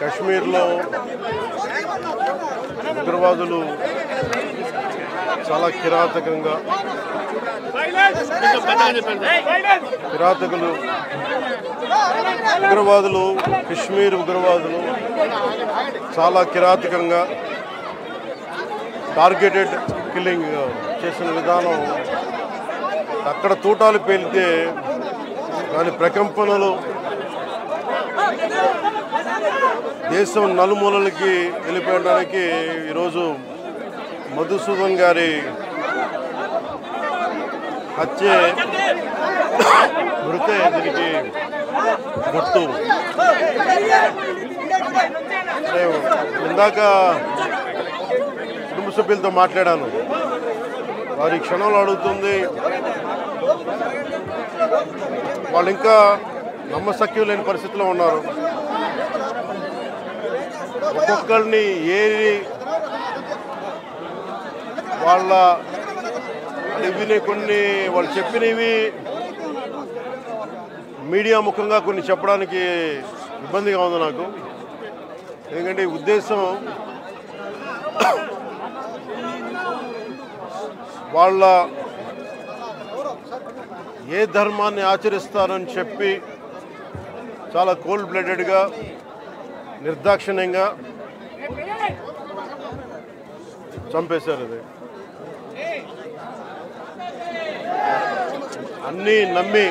కశ్మీర్లో ఉగ్రవాదులు చాలా కిరాతకులు ఉగ్రవాదులు కశ్మీర్ ఉగ్రవాదులు చాలా కిరాతకంగా టార్గెటెడ్ కిల్లింగ్ చేసిన విధానం అక్కడ తూటాలు పేలితే దాని ప్రకంపనలు దేశం నలుమూలలకి వెళ్ళిపోవడానికి ఈరోజు మధుసూదన్ గారి హత్య మృతే దీనికి గుర్తు. ఇందాక కుటుంబ సభ్యులతో మాట్లాడాను. వారి క్షణంలో అడుగుతుంది, వాళ్ళు ఇంకా నమ్మశక్యం లేని పరిస్థితిలో ఉన్నారు. ఒక్కొక్కరిని ఏరి వాళ్ళ ఇవి కొన్ని వాళ్ళు చెప్పినవి మీడియా ముఖంగా కొన్ని చెప్పడానికి ఇబ్బందిగా ఉంది నాకు. ఎందుకంటే ఈ ఉద్దేశం వాళ్ళ ఏ ధర్మాన్ని ఆచరిస్తారని చెప్పి చాలా కోల్డ్ బ్లడెడ్గా నిర్దాక్షిణ్యంగా చంపేశారు. అది అన్నీ నమ్మి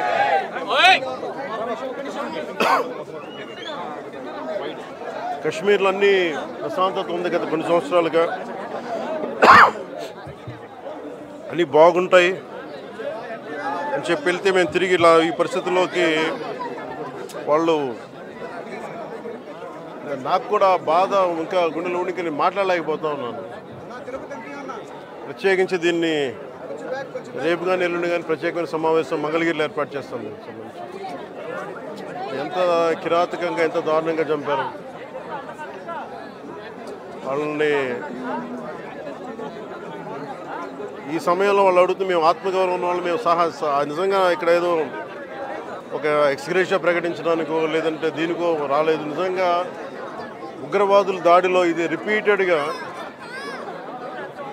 కశ్మీర్లో అన్నీ ప్రశాంతత ఉంది గత కొన్ని సంవత్సరాలుగా, అన్నీ బాగుంటాయి అని చెప్పి వెళ్తే మేము తిరిగి ఇలా ఈ పరిస్థితుల్లోకి వాళ్ళు నాకు కూడా బాధ ఇంకా గుండెలో ఉనికి నేను మాట్లాడలేకపోతా ఉన్నాను. ప్రత్యేకించి దీన్ని రేపు కానీ ఎల్లుండి కానీ ప్రత్యేకమైన సమావేశం మంగళగిరిలో ఏర్పాటు చేస్తాం. ఎంత కిరాతకంగా ఎంత దారుణంగా చంపారు వాళ్ళని. ఈ సమయంలో వాళ్ళు అడుగుతూ మేము ఆత్మగౌరవం ఉన్న వాళ్ళు మేము నిజంగా ఇక్కడ ఏదో ఒక ఎక్స్గ్రేషియా ప్రకటించడానికో లేదంటే దీనికో రాలేదు. నిజంగా ఉగ్రవాదుల దాడిలో ఇది రిపీటెడ్గా,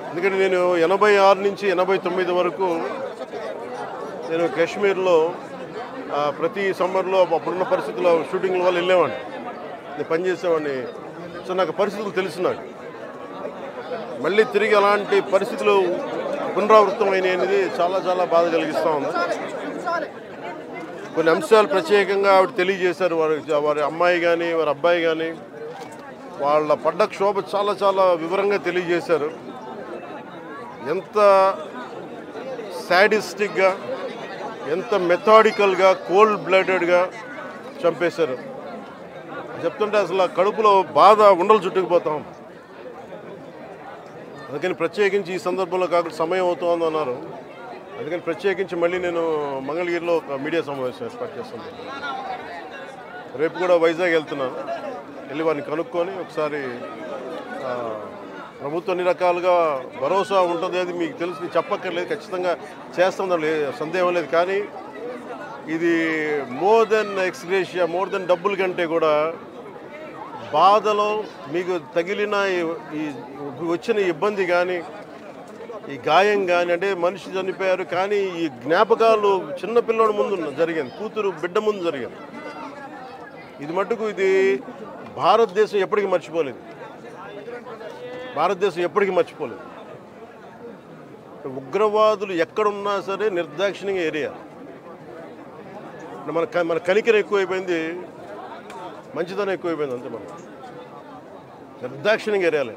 ఎందుకంటే నేను 86 నుంచి 89 వరకు నేను కాశ్మీర్లో ప్రతి సమ్మర్లో అప్పుడున్న పరిస్థితుల్లో షూటింగ్ల వల్ల వెళ్ళేవాడిని, నేను పనిచేసేవాడిని. సో నాకు పరిస్థితులు తెలుసు. నాకు మళ్ళీ తిరిగి అలాంటి పరిస్థితులు పునరావృతం అయినాయి అనేది చాలా చాలా బాధ కలిగిస్తూ ఉంది. కొన్ని అంశాలు ప్రత్యేకంగా ఆవిడ తెలియజేశారు. వారి అమ్మాయి కానీ వారి అబ్బాయి కానీ వాళ్ళ పడ్డ క్షోభ చాలా చాలా వివరంగా తెలియజేశారు. ఎంత సాడిస్టిక్గా, ఎంత మెథాడికల్గా, కోల్డ్ బ్లడెడ్గా చంపేశారు చెప్తుంటే అసలు కడుపులో బాధ ఉండలు చుట్టుకుపోతాం. అందుకని ప్రత్యేకించి ఈ సందర్భంలో కాకుండా సమయం అవుతుంది అన్నారు. అందుకని ప్రత్యేకించి మళ్ళీ నేను మంగళగిరిలో ఒక మీడియా సమావేశం ఏర్పాటు చేస్తున్నాను. రేపు కూడా వైజాగ్ వెళ్తున్నాను. వెళ్ళి వారిని కనుక్కొని ఒకసారి ప్రభుత్వం అన్ని రకాలుగా భరోసా ఉంటుంది, అది మీకు తెలిసి చెప్పక్కర్లేదు, ఖచ్చితంగా చేస్తాం, సందేహం లేదు. కానీ ఇది more than ex gratia, more than డబ్బుల కంటే కూడా బాధలో మీకు తగిలిన ఈ వచ్చిన ఇబ్బంది కానీ, ఈ గాయం కానీ, అంటే మనిషి చనిపోయారు కానీ ఈ జ్ఞాపకాలు చిన్నపిల్లడి ముందు జరిగింది, కూతురు బిడ్డ ముందు జరిగింది. ఇది మటుకు ఇది భారతదేశం ఎప్పటికీ మర్చిపోలేదు. భారతదేశం ఎప్పటికీ మర్చిపోలేదు. ఉగ్రవాదులు ఎక్కడున్నా సరే నిర్దాక్షిణ్యంగా ఏరియా. మన కనికరం ఎక్కువైపోయింది, మంచితనం ఎక్కువైపోయింది, అంతే. మనం నిర్దాక్షిణ్యంగా ఏరియాలి.